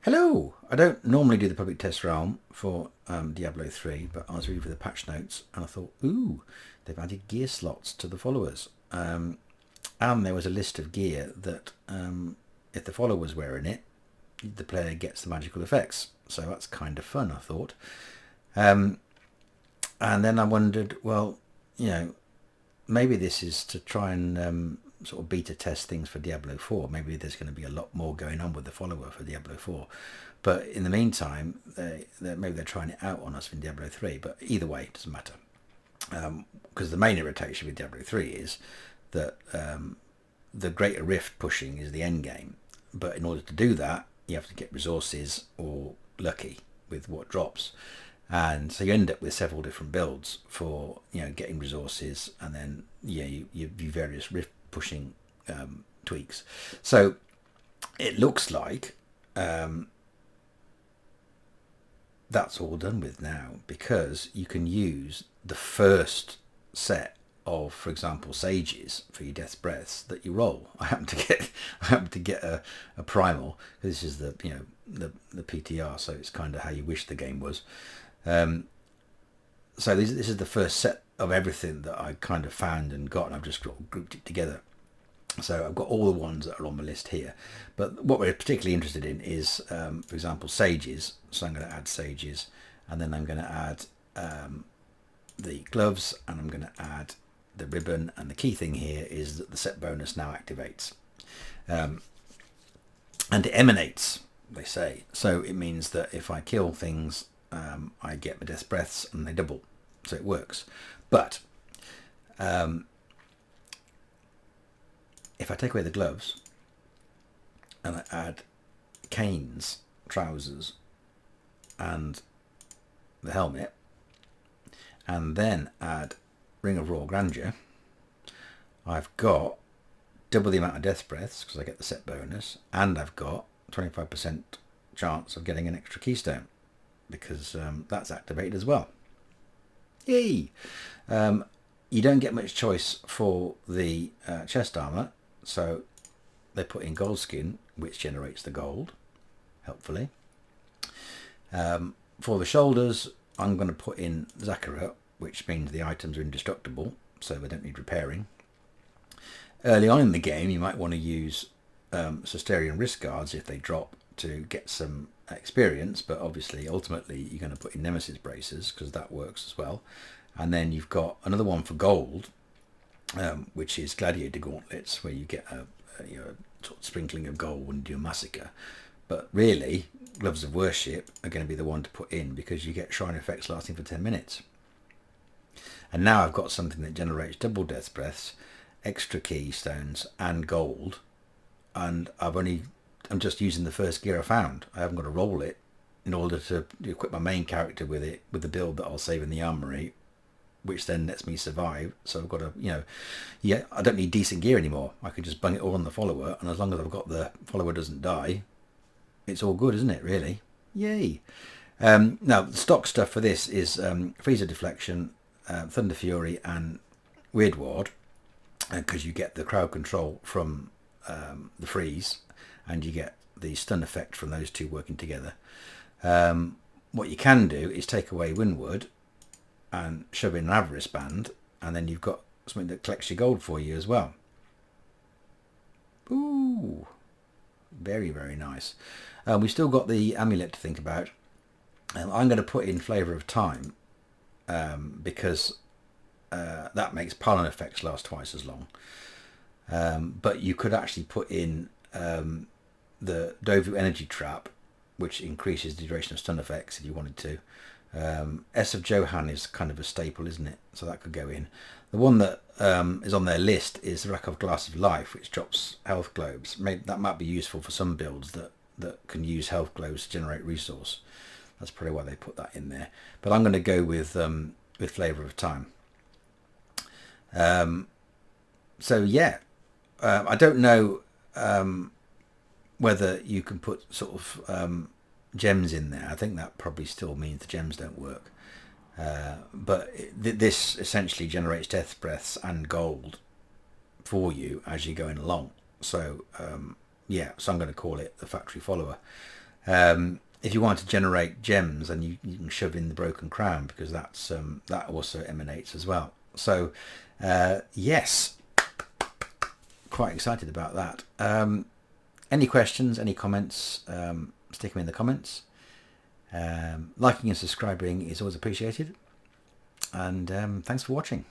Hello! I don't normally do the public test realm for Diablo 3, but I was reading for the patch notes and I thought, ooh, they've added gear slots to the followers. And there was a list of gear that if the follower was wearing it, the player gets the magical effects. So that's kind of fun, I thought. And then I wondered, well, maybe this is to try and sort of beta test things for Diablo 4. Maybe there's going to be a lot more going on with the follower for Diablo 4. But in the meantime, maybe they're trying it out on us in Diablo 3. But either way, it doesn't matter. Because the main irritation with Diablo 3 is that the Greater Rift pushing is the end game. But in order to do that, you have to get resources or lucky with what drops. And so you end up with several different builds for getting resources, and then you do various rift pushing tweaks. So it looks like that's all done with now, because you can use the first set of, for example, sages for your death breaths that you roll. I happen to get a primal. This is the PTR, so it's kind of how you wish the game was. So this is the first set of everything that I kind of found and got, and I've just grouped it together. So I've got all the ones that are on my list here. But what we're particularly interested in is, for example, sages. So I'm going to add sages, and then I'm going to add the gloves, and I'm going to add the ribbon. And the key thing here is that the set bonus now activates. And it emanates, they say. So it means that if I kill things, I get my death breaths and they double. So it works. But if I take away the gloves and I add Cain's trousers and the helmet, and then add Ring of Raw Grandeur, I've got double the amount of death breaths because I get the set bonus, and I've got 25% chance of getting an extra keystone because that's activated as well. Yay! You don't get much choice for the chest armor, so they put in Goldskin, which generates the gold, helpfully. For the shoulders, I'm going to put in Zakara, which means the items are indestructible, so they don't need repairing. Early on in the game, you might want to use Custerian Wristguards if they drop to get some experience, but obviously, ultimately, you're going to put in Nemesis Bracers because that works as well. And then you've got another one for gold, which is Gladiator Gauntlets, where you get a sort of sprinkling of gold when you do a massacre. But really, Gloves of Worship are going to be the one to put in because you get shrine effects lasting for 10 minutes. And now I've got something that generates double death breaths, extra keystones, and gold. And I'm just using the first gear I found. I haven't got to roll it in order to equip my main character with it, with the build that I'll save in the armory, which then lets me survive. So I've got to, I don't need decent gear anymore. I can just bung it all on the follower, and as long as I've got the follower doesn't die, it's all good, isn't it, really? Yay! Now, the stock stuff for this is Freezer Deflection, Thunder Fury, and Weird Ward, because you get the crowd control from the freeze, and you get the stun effect from those two working together. What you can do is take away Windward and shove in an Avarice Band, and then you've got something that collects your gold for you as well. Ooh, very, very nice. We've still got the amulet to think about. I'm going to put in Flavour of Time because that makes pylon effects last twice as long. But you could actually put in the Dovu Energy Trap, which increases the duration of stun effects if you wanted to. S of Johan is kind of a staple, isn't it? So that could go in. The one that is on their list is the Rack of Glass of Life, which drops health globes. Maybe that might be useful for some builds that can use health globes to generate resource. That's probably why they put that in there. But I'm going to go with Flavour of Time. So yeah, I don't know whether you can put sort of gems in there. I think that probably still means the gems don't work. But this essentially generates death breaths and gold for you as you're going along. So yeah, so I'm going to call it the factory follower. If you want to generate gems, then you can shove in the broken crown, because that's that also emanates as well. So yes, quite excited about that. Any questions, any comments, stick them in the comments. Liking and subscribing is always appreciated, and thanks for watching.